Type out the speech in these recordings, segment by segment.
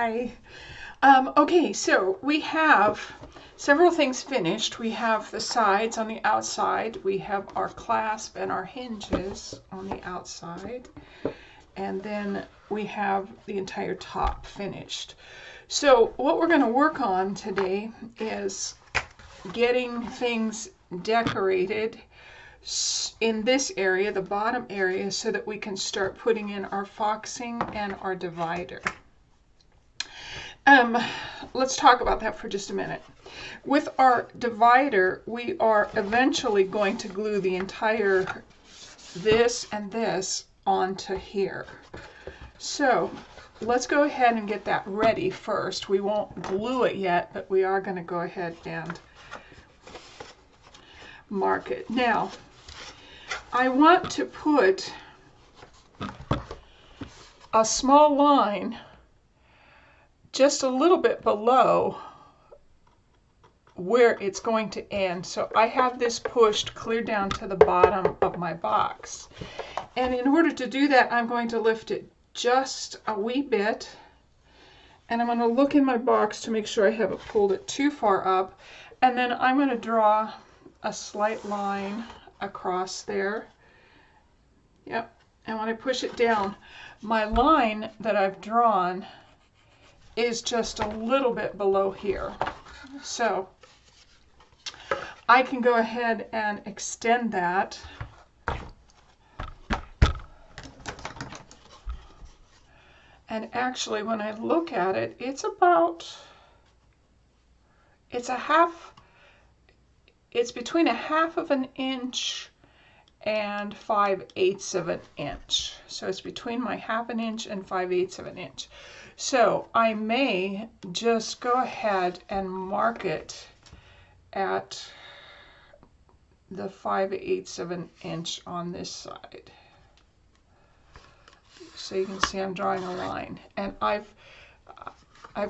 Hi. Okay, so we have several things finished. We have the sides on the outside. We have our clasp and our hinges on the outside. And then we have the entire top finished. So what we're going to work on today is getting things decorated in this area, the bottom area, so that we can start putting in our foxing and our divider. Let's talk about that for just a minute. With our divider, we are eventually going to glue the entire this and this onto here. So let's go ahead and get that ready first. We won't glue it yet, but we are going to go ahead and mark it. Now, I want to put a small line just a little bit below where it's going to end. So I have this pushed clear down to the bottom of my box. And in order to do that, I'm going to lift it just a wee bit. And I'm going to look in my box to make sure I haven't pulled it too far up. And then I'm going to draw a slight line across there. Yep. And when I push it down, my line that I've drawn is just a little bit below here. So I can go ahead and extend that. And actually, when I look at it, it's between a half of an inch and 5/8 of an inch. So it's between my half an inch and 5/8 of an inch. So I may just go ahead and mark it at the 5/8 of an inch on this side. So you can see I'm drawing a line. And I've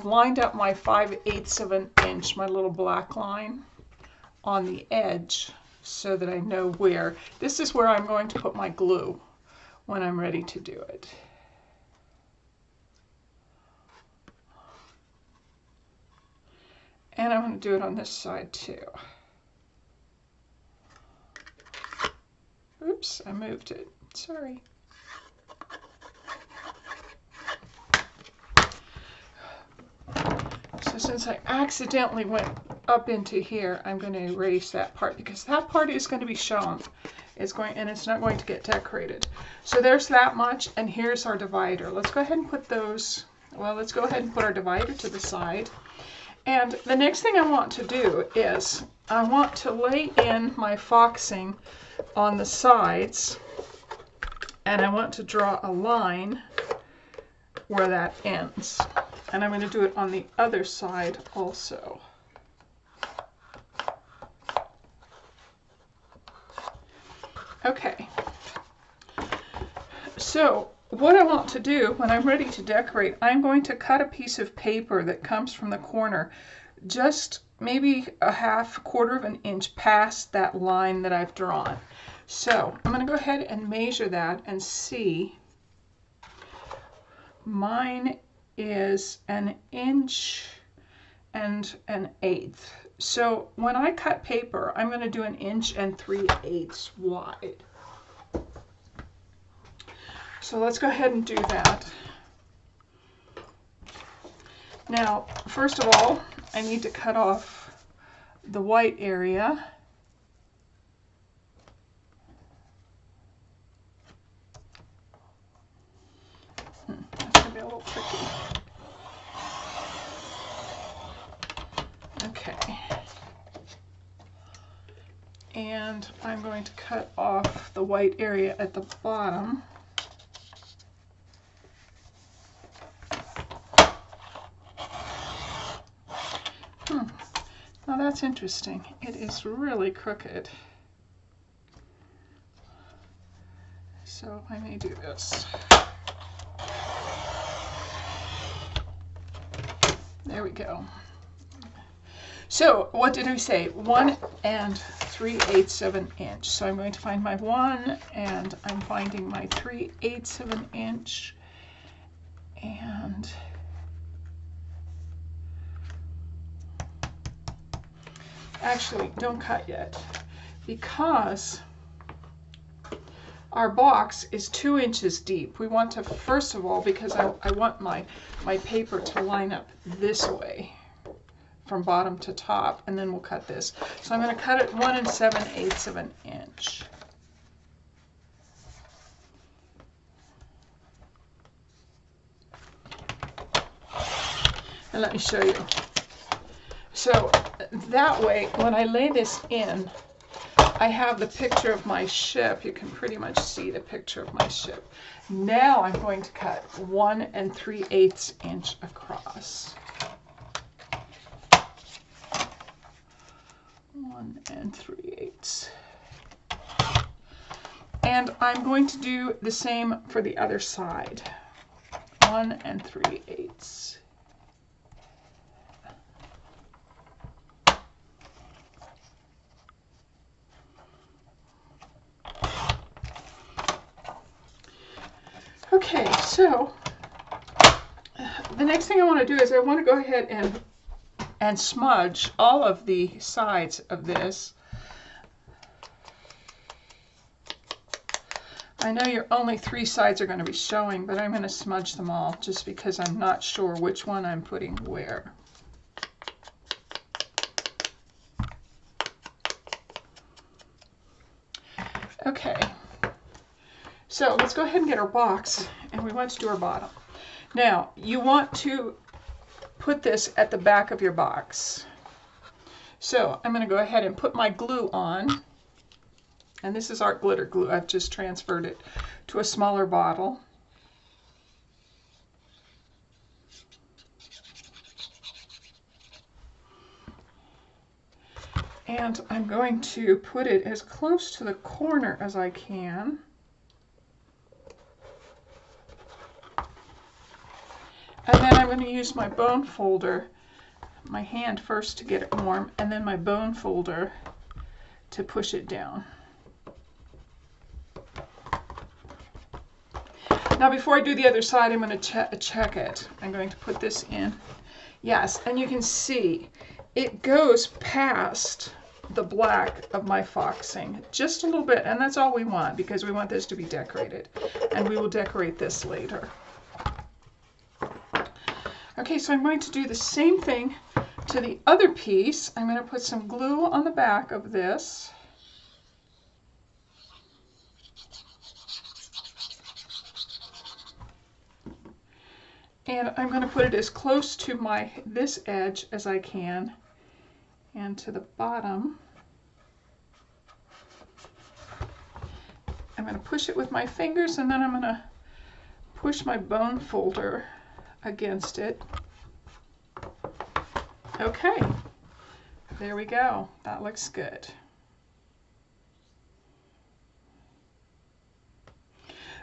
lined up my 5/8 of an inch, my little black line, on the edge so that I know where. This is where I'm going to put my glue when I'm ready to do it. And I'm going to do it on this side too. Oops, I moved it. Sorry. So since I accidentally went up into here, I'm going to erase that part because that part is going to be shown. And it's not going to get decorated. So there's that much, and here's our divider. Let's go ahead and put those, well, let's go ahead and put our divider to the side. And the next thing I want to do is I want to lay in my foxing on the sides, and I want to draw a line where that ends. And I'm going to do it on the other side also. Okay. So what I want to do when I'm ready to decorate, I'm going to cut a piece of paper that comes from the corner just maybe a quarter of an inch past that line that I've drawn. So I'm going to go ahead and measure that and see. Mine is 1 inch and 1/8. So when I cut paper, I'm going to do 1 inch and 3/8 wide. So let's go ahead and do that. Now, first of all, I need to cut off the white area. That's going to be a little tricky. Okay. And I'm going to cut off the white area at the bottom. Now that's interesting. It is really crooked. So I may do this. There we go. So what did we say? 1 3/8 of an inch. So I'm going to find my 1 and I'm finding my 3/8 of an inch. And actually, don't cut yet, because our box is 2 inches deep. We want to, first of all, because I want my paper to line up this way from bottom to top, and then we'll cut this. So I'm going to cut it 1 7/8 of an inch. And let me show you. So that way, when I lay this in, I have the picture of my ship. You can pretty much see the picture of my ship. Now I'm going to cut 1 3/8 inch across. 1 3/8. And I'm going to do the same for the other side. 1 3/8. Okay, so the next thing I want to do is I want to go ahead and smudge all of the sides of this. I know your only 3 sides are going to be showing, but I'm going to smudge them all just because I'm not sure which one I'm putting where. Okay. So let's go ahead and get our box, and we want to do our bottom. Now, you want to put this at the back of your box. So I'm going to go ahead and put my glue on, and this is art glitter glue. I've just transferred it to a smaller bottle. And I'm going to put it as close to the corner as I can. And then I'm going to use my bone folder, my hand first to get it warm, and then my bone folder to push it down. Now before I do the other side, I'm going to check it. I'm going to put this in. Yes, and you can see it goes past the black of my foxing just a little bit, and that's all we want because we want this to be decorated, and we will decorate this later. Okay, so I'm going to do the same thing to the other piece. I'm going to put some glue on the back of this. And I'm going to put it as close to this edge as I can, and to the bottom. I'm going to push it with my fingers, and then I'm going to push my bone folder against it. Okay, there we go. That looks good.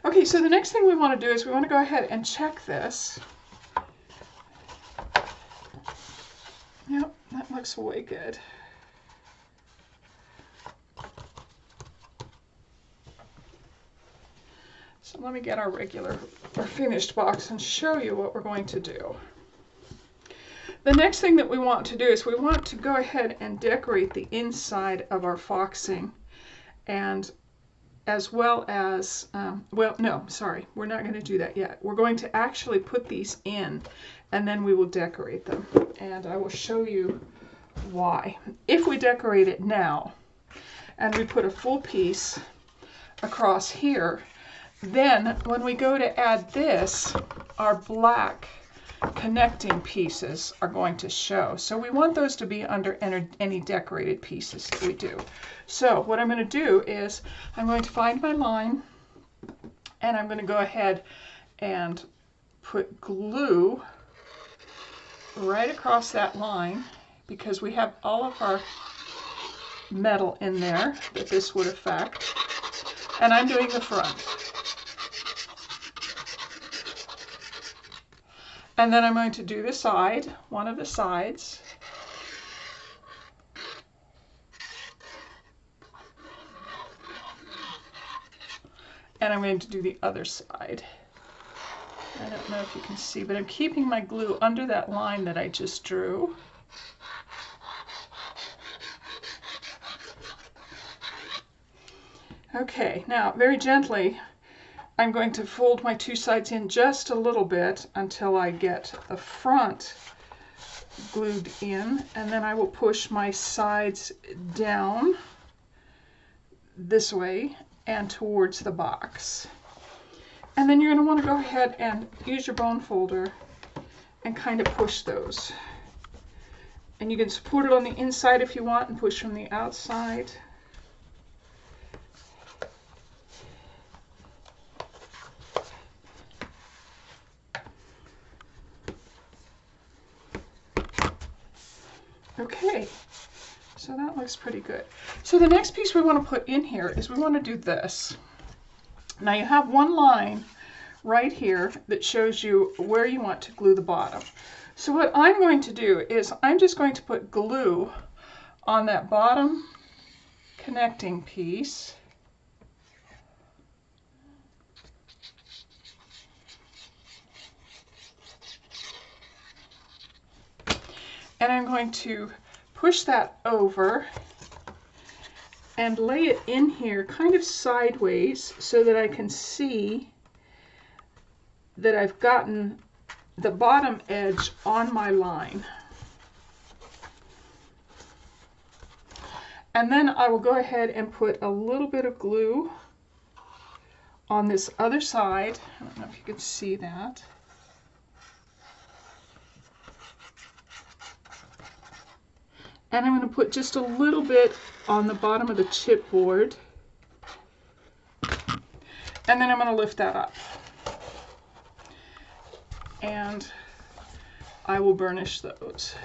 Okay, so the next thing we want to do is we want to go ahead and check this. Yep, that looks way good. So let me get our finished box and show you what we're going to do. The next thing that we want to do is we want to go ahead and decorate the inside of our foxing, and as well as, well, no, sorry, we're not going to do that yet. We're going to actually put these in, and then we will decorate them. And I will show you why. If we decorate it now, and we put a full piece across here, then when we go to add this, our black connecting pieces are going to show. So we want those to be under any decorated pieces that we do. So what I'm going to do is I'm going to find my line, and I'm going to go ahead and put glue right across that line, because we have all of our metal in there that this would affect. And I'm doing the front. And then I'm going to do the side, one of the sides. And I'm going to do the other side. I don't know if you can see, but I'm keeping my glue under that line that I just drew. Okay, now very gently I'm going to fold my two sides in just a little bit until I get the front glued in, and then I will push my sides down this way and towards the box. And then you're going to want to go ahead and use your bone folder and kind of push those. And you can support it on the inside if you want and push from the outside. Okay, so that looks pretty good. So the next piece we want to put in here is we want to do this. Now you have one line right here that shows you where you want to glue the bottom. So what I'm going to do is I'm just going to put glue on that bottom connecting piece. And I'm going to push that over and lay it in here kind of sideways so that I can see that I've gotten the bottom edge on my line. And then I will go ahead and put a little bit of glue on this other side. I don't know if you can see that. And I'm going to put just a little bit on the bottom of the chipboard. And then I'm going to lift that up. And I will burnish those.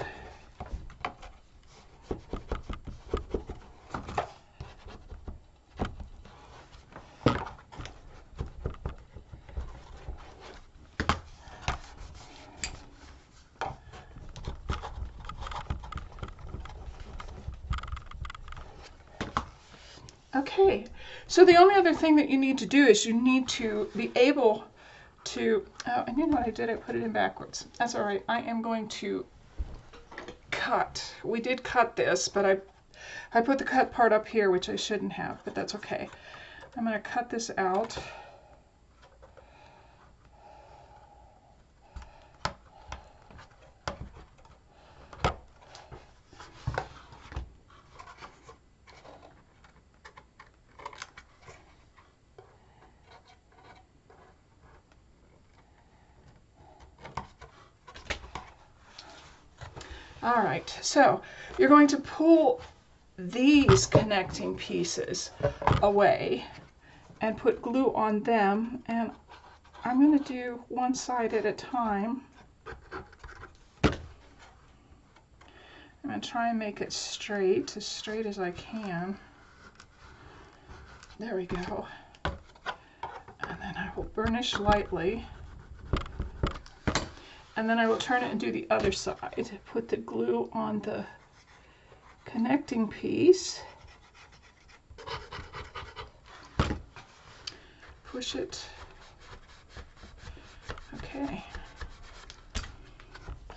Okay, so the only other thing that you need to do is you need to be able to, oh, I knew what I did, I put it in backwards. That's all right, I am going to cut. We did cut this, but I put the cut part up here, which I shouldn't have, but that's okay. I'm going to cut this out. All right, so you're going to pull these connecting pieces away and put glue on them, and I'm going to do one side at a time. I'm going to try and make it straight as I can. There we go. And then I will burnish lightly. And then I will turn it and do the other side. Put the glue on the connecting piece. Push it. Okay.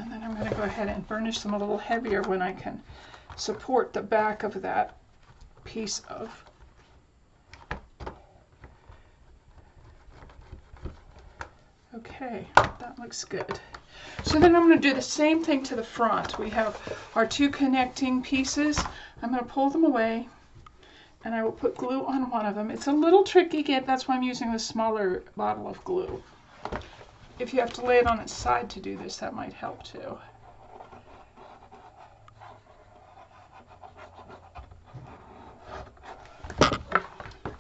And then I'm going to go ahead and burnish them a little heavier when I can support the back of that piece of. Okay, that looks good. So then I'm going to do the same thing to the front. We have our two connecting pieces. I'm going to pull them away and I will put glue on one of them. It's a little tricky, that's why I'm using the smaller bottle of glue. If you have to lay it on its side to do this, that might help too.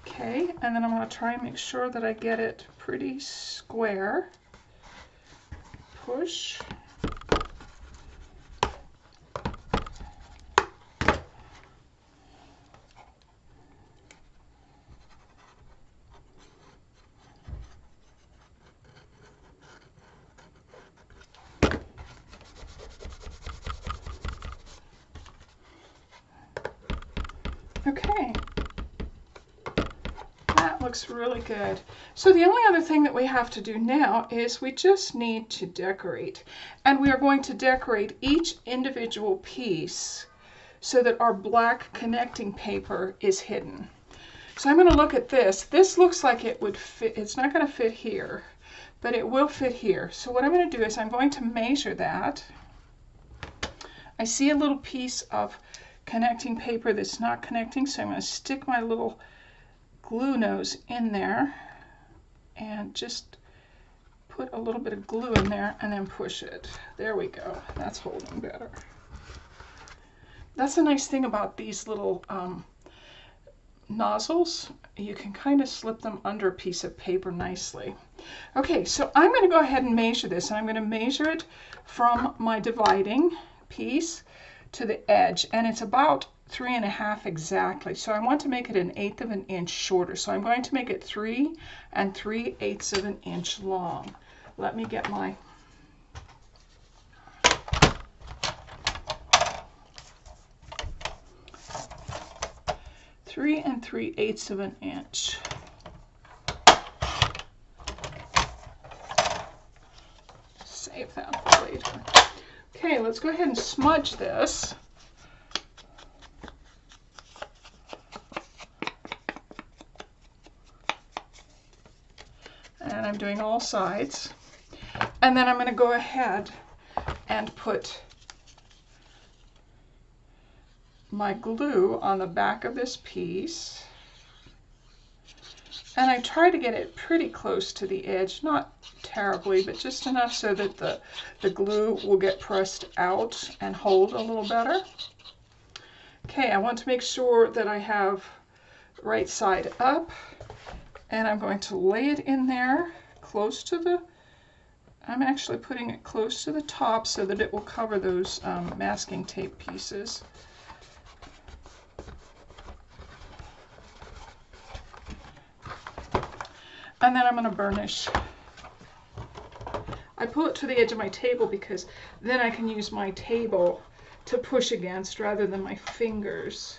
Okay, and then I'm going to try and make sure that I get it pretty square. Push. Okay. That looks really good. So the only other thing that we have to do now is we just need to decorate. And we are going to decorate each individual piece so that our black connecting paper is hidden. So I'm going to look at this. This looks like it would fit. It's not going to fit here, but it will fit here. So what I'm going to do is I'm going to measure that. I see a little piece of connecting paper that's not connecting, so I'm going to stick my little glue nose in there and just put a little bit of glue in there and then push it. There we go. That's holding better. That's the nice thing about these little nozzles. You can kind of slip them under a piece of paper nicely. Okay, so I'm going to go ahead and measure this, and I'm going to measure it from my dividing piece to the edge, and it's about 3.5 exactly. So I want to make it 1/8 of an inch shorter. So I'm going to make it 3 3/8 of an inch long. Let me get my three 3/8 of an inch. Save that for later. Okay, let's go ahead and smudge this. And I'm doing all sides. And then I'm going to go ahead and put my glue on the back of this piece. And I try to get it pretty close to the edge, not terribly, but just enough so that the glue will get pressed out and hold a little better. Okay, I want to make sure that I have right side up, and I'm going to lay it in there close to the, I'm actually putting it close to the top so that it will cover those masking tape pieces. And then I'm going to burnish. I pull it to the edge of my table because then I can use my table to push against rather than my fingers.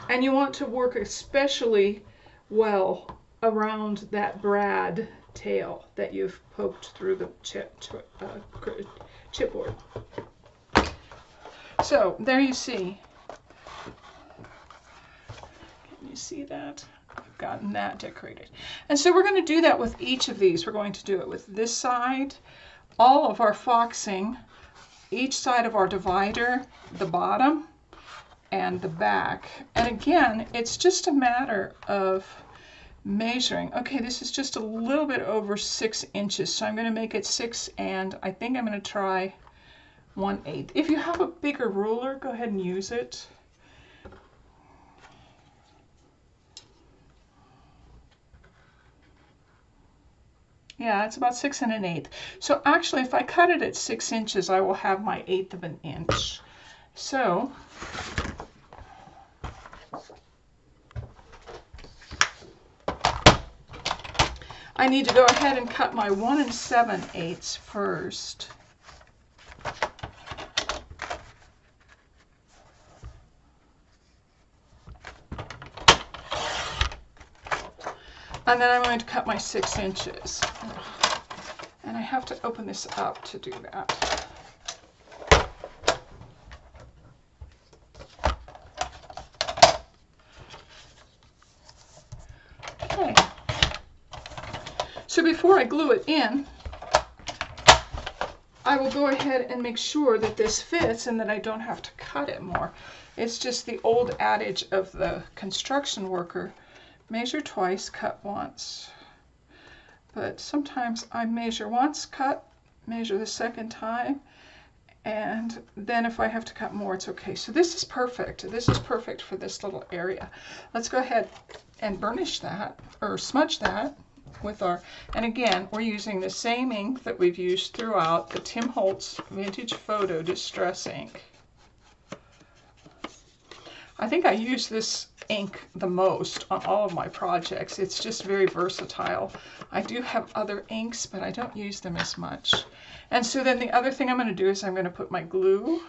And you want to work especially well around that brad tail that you've poked through the chipboard. So there you see. Can you see that? I've gotten that decorated. And so we're going to do that with each of these. We're going to do it with this side, all of our foxing, each side of our divider, the bottom, and the back. And again, it's just a matter of measuring. Okay, this is just a little bit over 6 inches, so I'm going to make it 6, and I think I'm going to try 1/8. If you have a bigger ruler, go ahead and use it. Yeah, it's about 6 1/8. So actually, if I cut it at 6 inches, I will have my 1/8 of an inch. So I need to go ahead and cut my 1 7/8 first. And then I'm going to cut my 6 inches. And I have to open this up to do that. Okay. So before I glue it in, I will go ahead and make sure that this fits and that I don't have to cut it more. It's just the old adage of the construction worker, measure twice, cut once. But sometimes I measure once, cut, measure the second time, and then if I have to cut more, it's okay. So this is perfect. This is perfect for this little area. Let's go ahead and burnish that, or smudge that with our, and again, we're using the same ink that we've used throughout, the Tim Holtz Vintage Photo Distress ink. I think I use this ink the most on all of my projects. It's just very versatile. I do have other inks, but I don't use them as much. And so then the other thing I'm going to do is I'm going to put my glue.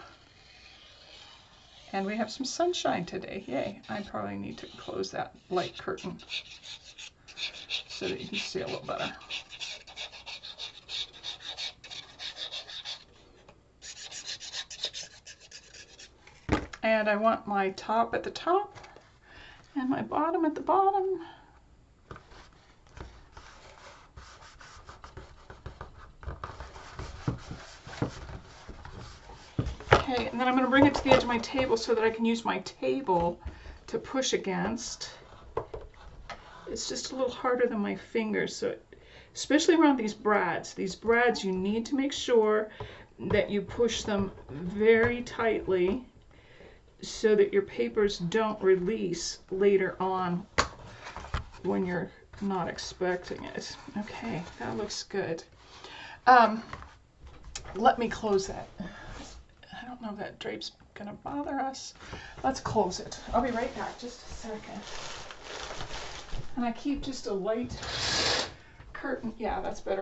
And we have some sunshine today. Yay. I probably need to close that light curtain so that you can see a little better. And I want my top at the top and my bottom at the bottom. Okay, and then I'm going to bring it to the edge of my table so that I can use my table to push against. It's just a little harder than my fingers, so especially around these brads. These brads, you need to make sure that you push them very tightly so that your papers don't release later on when you're not expecting it. Okay, that looks good. Let me close that. I don't know if that drape's gonna bother us. Let's close it. I'll be right back, just a second. And I keep just a light curtain. Yeah, that's better.